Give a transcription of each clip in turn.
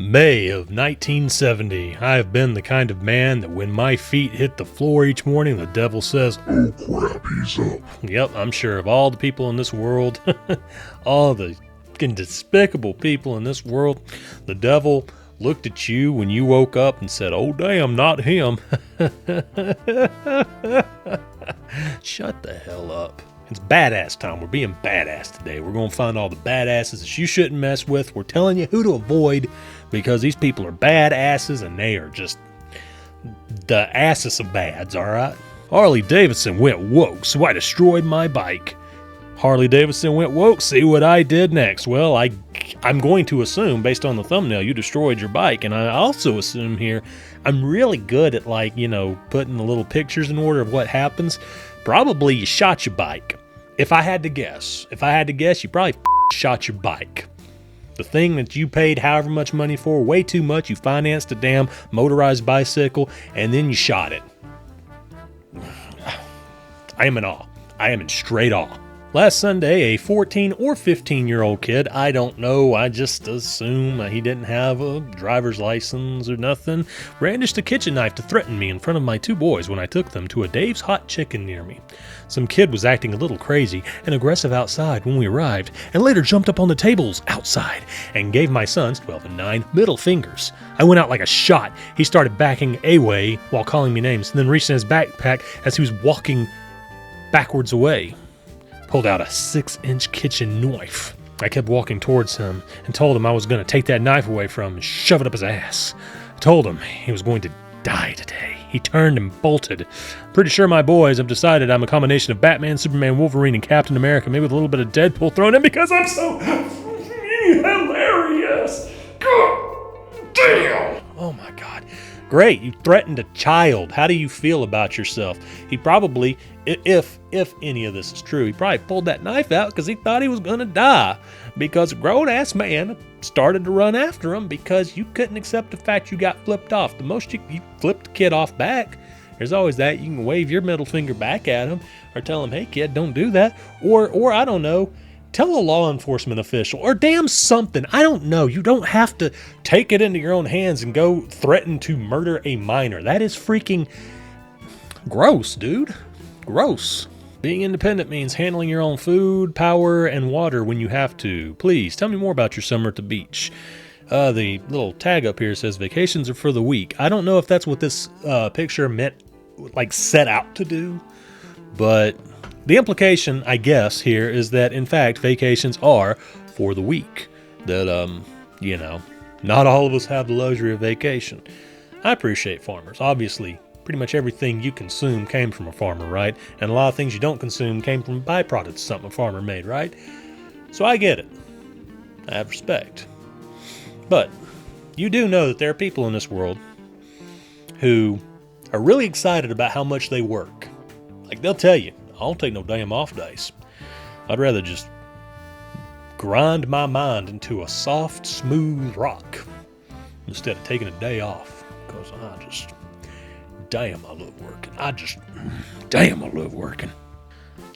May of 1970. I have been the kind of man that when my feet hit the floor each morning, the devil says, "Oh crap, he's up." Yep, I'm sure of all the people in this world, all the fucking despicable people in this world, the devil looked at you when you woke up and said, "Oh damn, not him." Shut the hell up. It's badass time. We're being badass today. We're going to find all the badasses that you shouldn't mess with. We're telling you who to avoid because these people are badasses and they are just the asses of bads, all right? Harley Davidson went woke, so I destroyed my bike. Harley Davidson went woke, see what I did next. Well, I'm going to assume, based on the thumbnail, you destroyed your bike. And I also assume here, I'm really good at, putting the little pictures in order of what happens. Probably you shot your bike. If I had to guess, you probably shot your bike. The thing that you paid however much money for, way too much, you financed a damn motorized bicycle, and then you shot it. I am in awe. I am in straight awe. Last Sunday, a 14 or 15-year-old kid, I don't know, I just assume he didn't have a driver's license or nothing, brandished a kitchen knife to threaten me in front of my two boys when I took them to a Dave's Hot Chicken near me. Some kid was acting a little crazy and aggressive outside when we arrived, and later jumped up on the tables outside and gave my sons, 12 and 9, middle fingers. I went out like a shot. He started backing away while calling me names, and then reached in his backpack as he was walking backwards away. Pulled out a 6-inch kitchen knife. I kept walking towards him and told him I was going to take that knife away from him and shove it up his ass. I told him he was going to die today. He turned and bolted. Pretty sure my boys have decided I'm a combination of Batman, Superman, Wolverine, and Captain America, maybe with a little bit of Deadpool thrown in because I'm so hilarious. God damn. Oh my God. Great, you threatened a child. How do you feel about yourself? He probably, if any of this is true, he probably pulled that knife out because he thought he was going to die. Because a grown-ass man started to run after him because you couldn't accept the fact you got flipped off. The most you flipped the kid off back. There's always that. You can wave your middle finger back at him or tell him, "Hey kid, don't do that." Or I don't know, tell a law enforcement official or damn something. I don't know. You don't have to take it into your own hands and go threaten to murder a minor. That is freaking gross, dude. Gross. Being independent means handling your own food, power, and water when you have to. Please, tell me more about your summer at the beach. The little tag up here says vacations are for the weak. I don't know if that's what this picture meant, set out to do, but the implication, I guess, here is that, in fact, vacations are for the weak. That, not all of us have the luxury of vacation. I appreciate farmers. Obviously, pretty much everything you consume came from a farmer, right? And a lot of things you don't consume came from byproducts of something a farmer made, right? So I get it. I have respect. But you do know that there are people in this world who are really excited about how much they work. They'll tell you, "I don't take no damn off days. I'd rather just grind my mind into a soft, smooth rock instead of taking a day off because damn, I love working. Damn, I love working."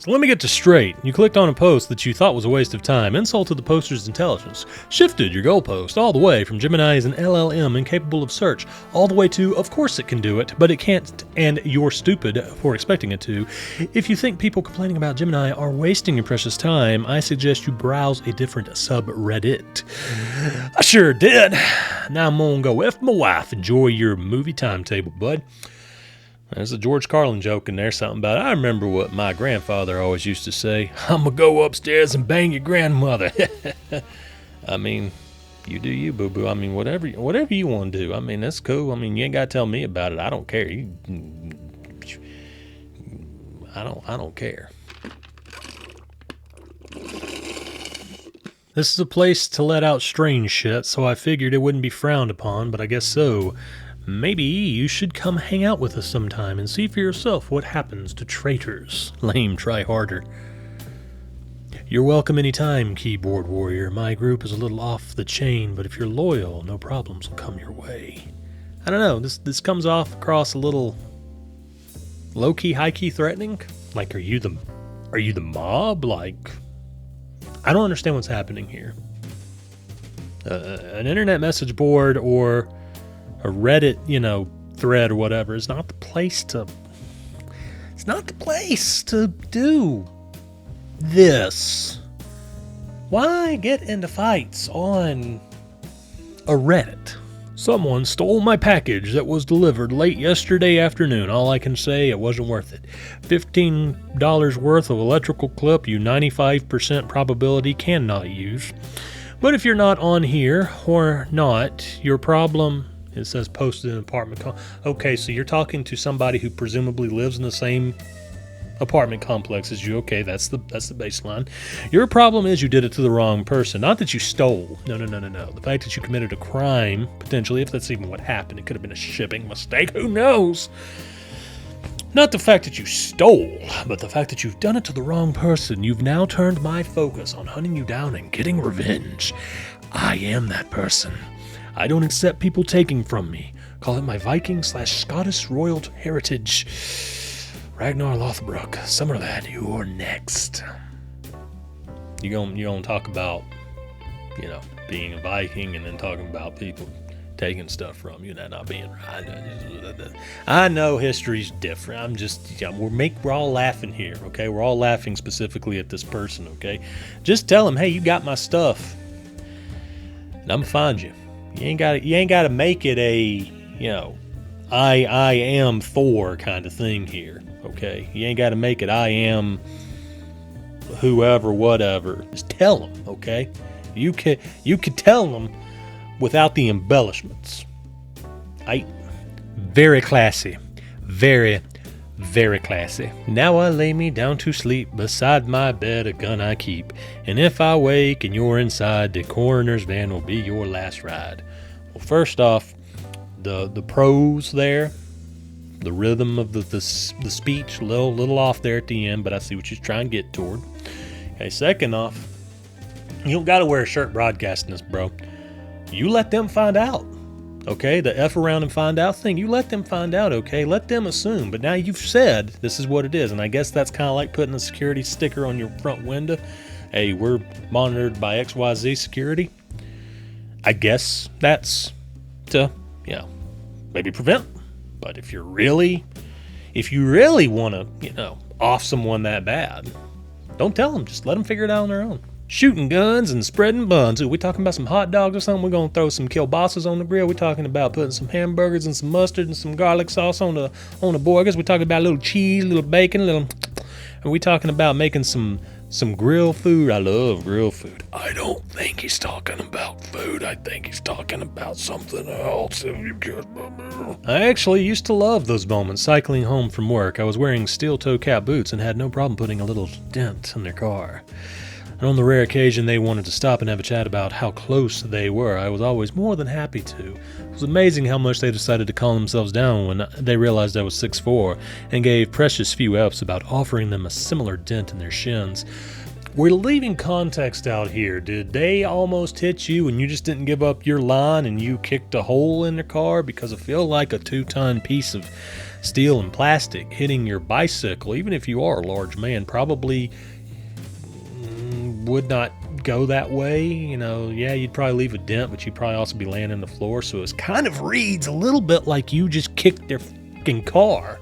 So let me get this straight. You clicked on a post that you thought was a waste of time, insulted the poster's intelligence, shifted your goalpost all the way from Gemini is an LLM incapable of search, all the way to, of course it can do it, but it can't, and you're stupid for expecting it to. If you think people complaining about Gemini are wasting your precious time, I suggest you browse a different subreddit. I sure did. Now I'm gonna go F my wife. Enjoy your movie timetable, bud. There's a George Carlin joke in there, something about, I remember what my grandfather always used to say, "I'm going to go upstairs and bang your grandmother." I mean, you do you, boo-boo. I mean, whatever you want to do. I mean, that's cool. I mean, you ain't got to tell me about it. I don't care. I don't care. This is a place to let out strange shit, so I figured it wouldn't be frowned upon, but I guess so. Maybe you should come hang out with us sometime and see for yourself what happens to traitors. Lame, try harder. You're welcome anytime, keyboard warrior. My group is a little off the chain, but if you're loyal, no problems will come your way. I don't know, this comes off across a little low-key, high-key threatening. Are you the mob? I don't understand what's happening here. An internet message board or a Reddit, thread or whatever is not the place to. It's not the place to do this. Why get into fights on a Reddit? Someone stole my package that was delivered late yesterday afternoon. All I can say, it wasn't worth it. $15 worth of electrical clip you 95% probability cannot use. But if you're not on here or not, your problem, it says posted in apartment. Okay, so you're talking to somebody who presumably lives in the same apartment complex as you. Okay, that's the baseline. Your problem is you did it to the wrong person. Not that you stole. No. The fact that you committed a crime, potentially, if that's even what happened, it could have been a shipping mistake. Who knows? Not the fact that you stole, but the fact that you've done it to the wrong person. You've now turned my focus on hunting you down and getting revenge. I am that person. I don't accept people taking from me. Call it my Viking/Scottish royal heritage. Ragnar Lothbrok, some of that, you're next. You gonna talk about, being a Viking and then talking about people taking stuff from you and that not being right. I know history's different. I'm just, we're all laughing here, okay? We're all laughing specifically at this person, okay? Just tell him, hey, you got my stuff, and I'm gonna find you. You ain't got to make it a, I am Thor kind of thing here. Okay, you ain't got to make it I am whoever, whatever. Just tell them, okay? You could tell them without the embellishments. Very classy. Very, very classy. Now I lay me down to sleep. Beside my bed a gun I keep. And if I wake and you're inside, the coroner's van will be your last ride. Well, first off, the prose there, the rhythm of the speech, a little off there at the end, but I see what you're trying to get toward. Okay, second off, you don't got to wear a shirt broadcasting this, bro. You let them find out, okay? The F around and find out thing, you let them find out, okay? Let them assume, but now you've said this is what it is, and I guess that's kind of like putting a security sticker on your front window. Hey, we're monitored by XYZ security. I guess that's to, maybe prevent. But if you really want to, off someone that bad, don't tell them. Just let them figure it out on their own. Shooting guns and spreading buns. Are we talking about some hot dogs or something? We're going to throw some kielbasa's on the grill. We're talking about putting some hamburgers and some mustard and some garlic sauce on the burgers. We're talking about a little cheese, a little bacon, Are we talking about making some grill food? I love grill food. I don't think he's talking about food. I think he's talking about something else. I actually used to love those moments cycling home from work. I was wearing steel-toe cap boots and had no problem putting a little dent in their car. And on the rare occasion they wanted to stop and have a chat about how close they were, I was always more than happy to. It was amazing how much they decided to calm themselves down when they realized I was 6'4", and gave precious few F's about offering them a similar dent in their shins. We're leaving context out here. Did they almost hit you and you just didn't give up your line and you kicked a hole in their car? Because I feel like a 2-ton piece of steel and plastic hitting your bicycle, even if you are a large man, probably would not go that way. You'd probably leave a dent, but you'd probably also be laying on the floor. So it kind of reads a little bit like you just kicked their fucking car.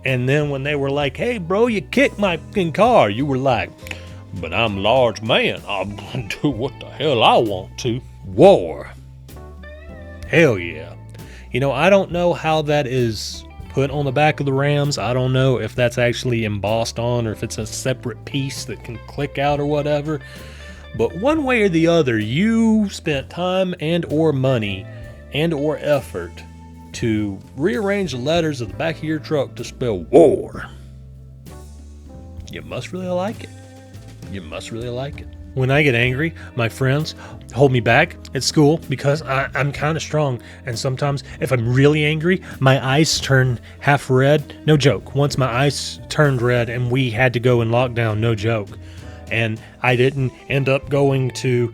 And then when they were like, hey, bro, you kicked my fucking car, you were like, but I'm a large man. I'll do what the hell I want to. War. Hell yeah. I don't know how that is put on the back of the Rams. I don't know if that's actually embossed on or if it's a separate piece that can click out or whatever. But one way or the other, you spent time and or money and or effort to rearrange the letters of the back of your truck to spell war. You must really like it. You must really like it. When I get angry, my friends hold me back at school because I'm kind of strong. And sometimes if I'm really angry, my eyes turn half red. No joke. Once my eyes turned red and we had to go in lockdown. No joke. And I didn't end up going to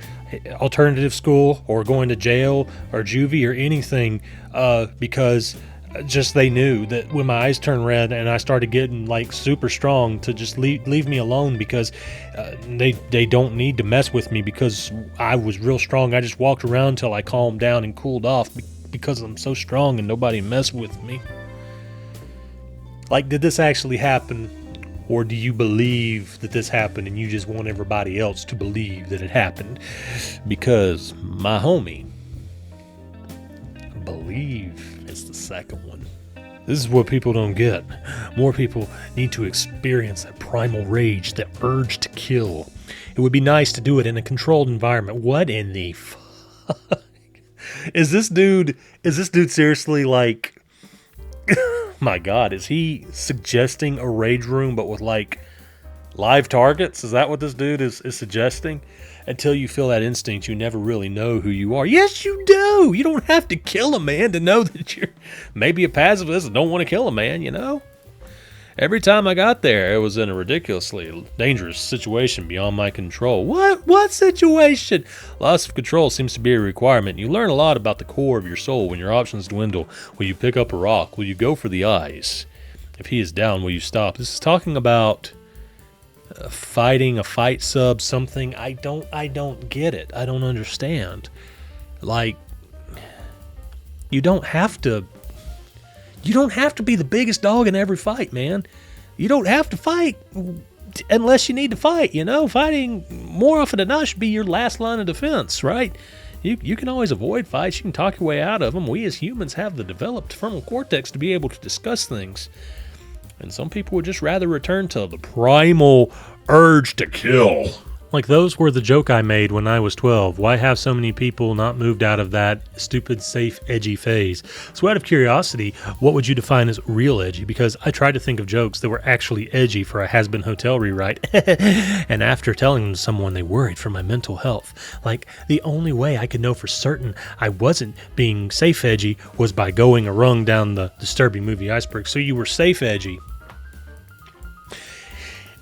alternative school or going to jail or juvie or anything because just they knew that when my eyes turned red and I started getting like super strong to just leave me alone, because they don't need to mess with me because I was real strong. I just walked around till I calmed down and cooled off because I'm so strong and nobody messed with me. Like, did this actually happen, or do you believe that this happened and you just want everybody else to believe that it happened? Because my homie, believe is the second one. This is what people don't get. More people need to experience that primal rage, that urge to kill. It would be nice to do it in a controlled environment. What in the fuck? Is this dude seriously like... My God, is he suggesting a rage room but with like live targets? Is that what this dude is suggesting? Until you feel that instinct, you never really know who you are. Yes, you do. You don't have to kill a man to know that you're maybe a pacifist and don't want to kill a man, you know? Every time I got there, it was in a ridiculously dangerous situation beyond my control. What situation? Loss of control seems to be a requirement. You learn a lot about the core of your soul when your options dwindle. Will you pick up a rock? Will you go for the eyes? If he is down, will you stop? This is talking about fighting a fight sub, something. I don't get it. I don't understand. Like, you don't have to be the biggest dog in every fight, man. You don't have to fight unless you need to fight, you know? Fighting more often than not should be your last line of defense, right? You can always avoid fights. You can talk your way out of them. We as humans have the developed frontal cortex to be able to discuss things. And some people would just rather return to the primal urge to kill. Like, those were the joke I made when I was 12. Why have so many people not moved out of that stupid, safe, edgy phase? So out of curiosity, what would you define as real edgy? Because I tried to think of jokes that were actually edgy for a Has-Been Hotel rewrite. And after telling them to someone, they worried for my mental health. Like, the only way I could know for certain I wasn't being safe edgy was by going a rung down the disturbing movie iceberg. So you were safe edgy.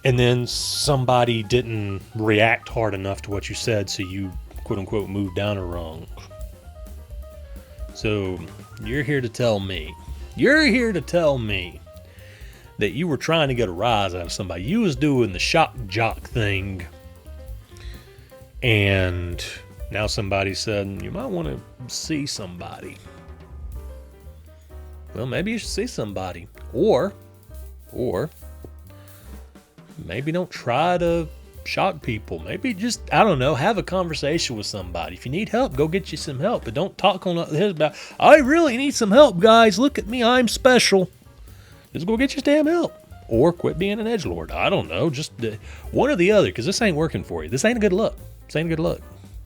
And then somebody didn't react hard enough to what you said, so you, quote-unquote, moved down a rung. So you're here to tell me that you were trying to get a rise out of somebody. You was doing the shock jock thing, and now somebody said, you might want to see somebody. Well, maybe you should see somebody. Or maybe don't try to shock people. Maybe just, I don't know, have a conversation with somebody. If you need help, go get you some help. But don't talk on his about, I really need some help, guys. Look at me, I'm special. Just go get your damn help. Or quit being an edgelord. I don't know. Just one or the other, because this ain't working for you. This ain't a good look.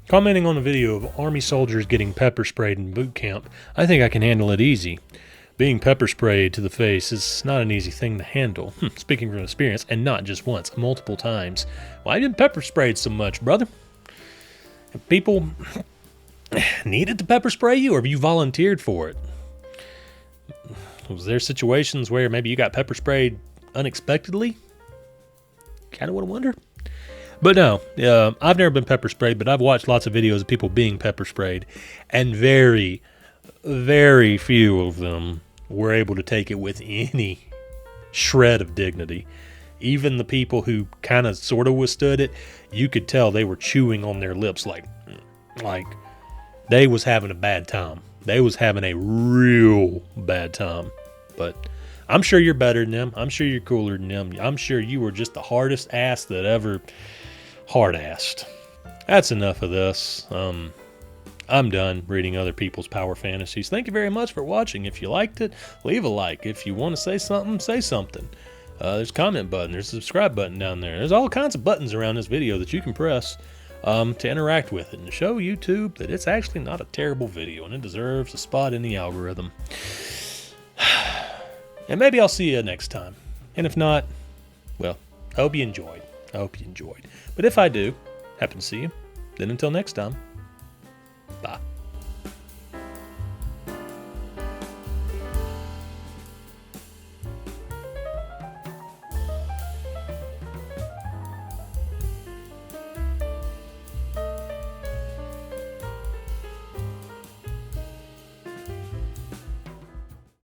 Commenting on a video of Army soldiers getting pepper sprayed in boot camp, I think I can handle it easy. Being pepper sprayed to the face is not an easy thing to handle. Speaking from experience, and not just once, multiple times. Why didn't pepper sprayed so much, brother? Have people needed to pepper spray you, or have you volunteered for it? Was there situations where maybe you got pepper sprayed unexpectedly? Kind of want to wonder. But no, I've never been pepper sprayed, but I've watched lots of videos of people being pepper sprayed, and very, very few of them were able to take it with any shred of dignity. Even the people who kind of sort of withstood it, you could tell they were chewing on their lips like they was having a bad time. They was having a real bad time. But I'm sure you're better than them. I'm sure you're cooler than them. I'm sure you were just the hardest ass that ever hard-assed. That's enough of this. I'm done reading other people's power fantasies. Thank you very much for watching. If you liked it, leave a like. If you want to say something, say something. There's a comment button. There's a subscribe button down there. There's all kinds of buttons around this video that you can press to interact with it and to show YouTube that it's actually not a terrible video and it deserves a spot in the algorithm. And maybe I'll see you next time. And if not, well, I hope you enjoyed. But if I do happen to see you, then until next time, bye.